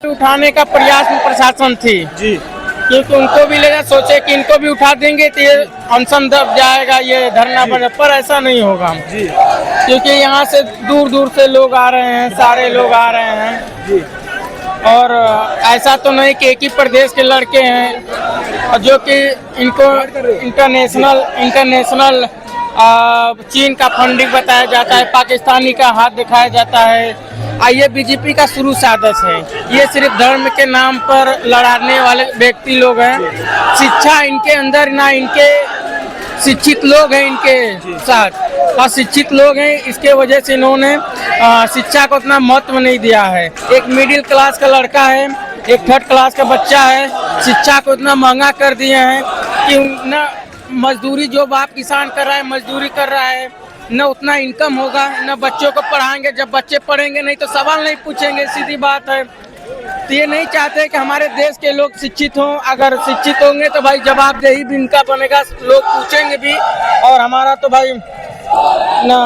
उठाने का प्रयास में प्रशासन थी जी क्योंकि उनको भी लेना सोचे कि इनको भी उठा देंगे तो ये अनशन दब जाएगा, ये धरना बन, पर ऐसा नहीं होगा जी क्योंकि यहाँ से दूर दूर से लोग आ रहे हैं, सारे लोग आ रहे हैं। जी और ऐसा तो नहीं कि एक ही प्रदेश के लड़के हैं और जो कि इनको इंटरनेशनल चीन का फंडिंग बताया जाता है, पाकिस्तानी का हाथ दिखाया जाता है। ये बीजेपी का शुरू से आदत है, ये सिर्फ धर्म के नाम पर लड़ाने वाले व्यक्ति लोग हैं। शिक्षा इनके अंदर ना, इनके शिक्षित लोग हैं इनके साथ, और शिक्षित लोग हैं, इसके वजह से इन्होंने शिक्षा को उतना महत्व नहीं दिया है। एक मिडिल क्लास का लड़का है, एक थर्ड क्लास का बच्चा है, शिक्षा को इतना महंगा कर दिए हैं कि न मजदूरी, जो बाप किसान कर रहा है मजदूरी कर रहा है, न उतना इनकम होगा, न बच्चों को पढ़ाएंगे। जब बच्चे पढ़ेंगे नहीं तो सवाल नहीं पूछेंगे, सीधी बात है। तो ये नहीं चाहते कि हमारे देश के लोग शिक्षित हों। अगर शिक्षित होंगे तो भाई जवाबदेही भी इनका बनेगा, लोग पूछेंगे भी। और हमारा तो भाई ना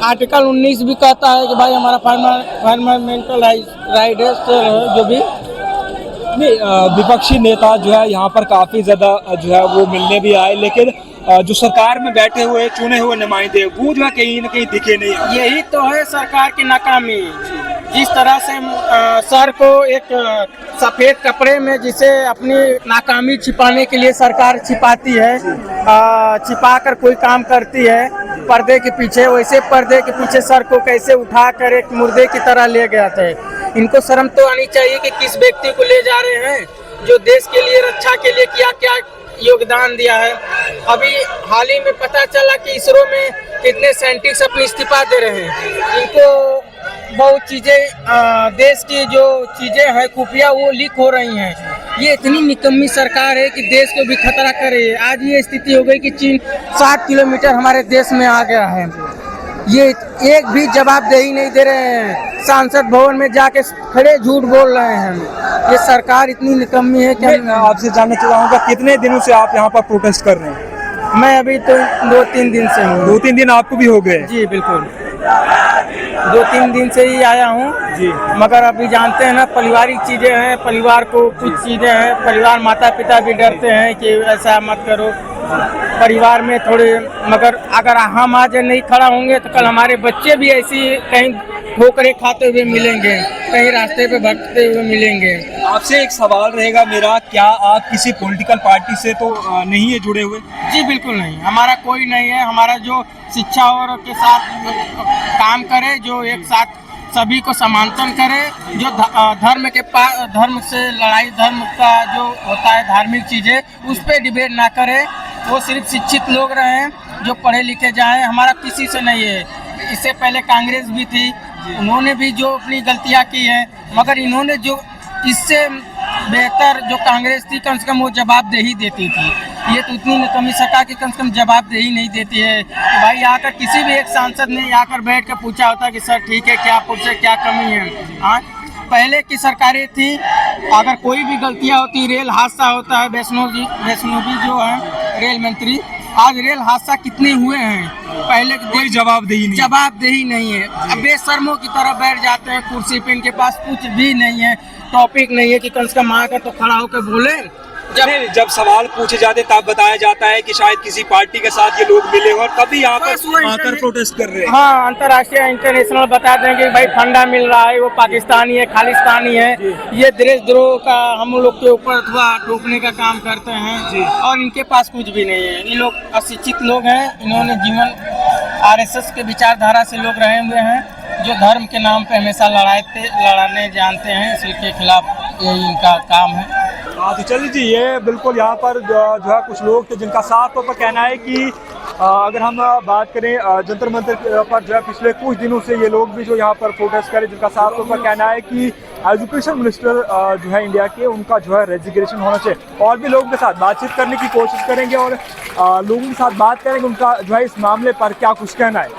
आर्टिकल 19 भी कहता है कि भाई हमारा फंडामेंटल राइट है, जो भी विपक्षी नेता जो है यहाँ पर काफी ज्यादा जो है वो मिलने भी आए, लेकिन जो सरकार में बैठे हुए चुने हुए नुमाइंदे वो जो है कहीं न कहीं दिखे नहीं। यही तो है सरकार की नाकामी। जिस तरह से सर को एक सफेद कपड़े में जिसे अपनी नाकामी छिपाने के लिए सरकार छिपाती है, छिपाकर कोई काम करती है पर्दे के पीछे, वैसे पर्दे के पीछे सर को कैसे उठाकर एक मुर्दे की तरह ले गया था। इनको शर्म तो आनी चाहिए कि किस व्यक्ति को ले जा रहे हैं जो देश के लिए, रक्षा के लिए क्या क्या योगदान दिया है। अभी हाल ही में पता चला कि इसरो में कितने साइंटिस्ट अपनी इस्तीफा दे रहे हैं। इनको बहुत चीजें, देश की जो चीजें हैं खुफिया, वो लीक हो रही हैं। ये इतनी निकम्मी सरकार है कि देश को भी खतरा कर रही है। आज ये स्थिति हो गई कि चीन 60 किलोमीटर हमारे देश में आ गया है। ये एक भी जवाबदेही नहीं दे रहे हैं, सांसद भवन में जाके खड़े झूठ बोल रहे हैं। ये सरकार इतनी निकम्मी है कि मैं आपसे जानना चाहूँगा कितने दिनों से आप यहाँ पर प्रोटेस्ट कर रहे हैं? मैं अभी तो 2-3 दिन से हूँ। 2-3 दिन आपको भी हो गए? जी बिल्कुल, 2-3 दिन से ही आया हूँ जी। मगर अभी जानते हैं ना, पारिवारिक चीजें हैं, परिवार को कुछ चीजें हैं, परिवार माता पिता भी डरते हैं कि ऐसा मत करो परिवार में थोड़े। मगर अगर हम आज नहीं खड़ा होंगे तो कल हमारे बच्चे भी ऐसी कहीं ठोकरें खाते हुए मिलेंगे, कहीं रास्ते पे भटकते हुए मिलेंगे। आपसे एक सवाल रहेगा मेरा, क्या आप किसी पॉलिटिकल पार्टी से तो नहीं है जुड़े हुए? जी बिल्कुल नहीं, हमारा कोई नहीं है। हमारा जो शिक्षा और के साथ काम करे, जो एक साथ सभी को समर्थन करे, जो धर्म के पास, धर्म से लड़ाई, धर्म का जो होता है धार्मिक चीज़ें, उस पर डिबेट ना करे। वो सिर्फ शिक्षित लोग रहे जो पढ़े लिखे जाएं। हमारा किसी से नहीं है। इससे पहले कांग्रेस भी थी, उन्होंने भी जो अपनी गलतियां की हैं, मगर इन्होंने जो इससे बेहतर जो कांग्रेस थी कम से कम वो जवाबदेही देती थी। ये तो इतनी निकम्मी सरकार की कम से कम जवाबदेही नहीं देती है कि भाई आकर किसी भी एक सांसद ने आकर बैठ कर पूछा होता कि सर ठीक है, क्या पूछे, क्या कमी है। हाँ, पहले की सरकारें थी, अगर कोई भी गलतियाँ होती, रेल हादसा होता है, वैष्णो जी जो है रेल मंत्री, आज रेल हादसा कितने हुए हैं, पहले कोई जवाबदेही नहीं है। अब बेशर्मों की तरह बैठ जाते हैं कुर्सी पे, इनके पास कुछ भी नहीं है, टॉपिक नहीं है कि कम से कम आकर तो खड़ा होकर बोले। जब सवाल पूछे जाते तब बताया जाता है कि शायद किसी पार्टी के साथ ये लोग मिले और तभी आकर प्रोटेस्ट कर रहे हैं। हाँ, अंतर्राष्ट्रीय इंटरनेशनल बता देंगे भाई फंडा मिल रहा है, वो पाकिस्तानी है, खालिस्तानी है, ये देशद्रोह का हम लोग के ऊपर अथवा टोकने का काम करते हैं। और इनके पास कुछ भी नहीं है। ये लोग अशिक्षित लोग हैं, इन्होंने जीवन RSS के विचारधारा से लोग रहे हुए हैं, जो धर्म के नाम पे हमेशा लड़ाने जानते हैं, इसके खिलाफ यही इनका काम है। हाँ तो चलिए जी, ये बिल्कुल यहाँ पर जो है कुछ लोग थे जिनका साफ तौर पर कहना है कि अगर हम बात करें जंतर मंतर पर जो है पिछले कुछ दिनों से ये लोग भी जो यहाँ पर प्रोटेस्ट करें, जिनका साफ तौर पर कहना है कि एजुकेशन मिनिस्टर जो है इंडिया के, उनका जो है रेजिग्नेशन होना चाहिए। और भी लोगों के साथ बातचीत करने की कोशिश करेंगे और लोगों के साथ बात करेंगे उनका जो है इस मामले पर क्या कुछ कहना है।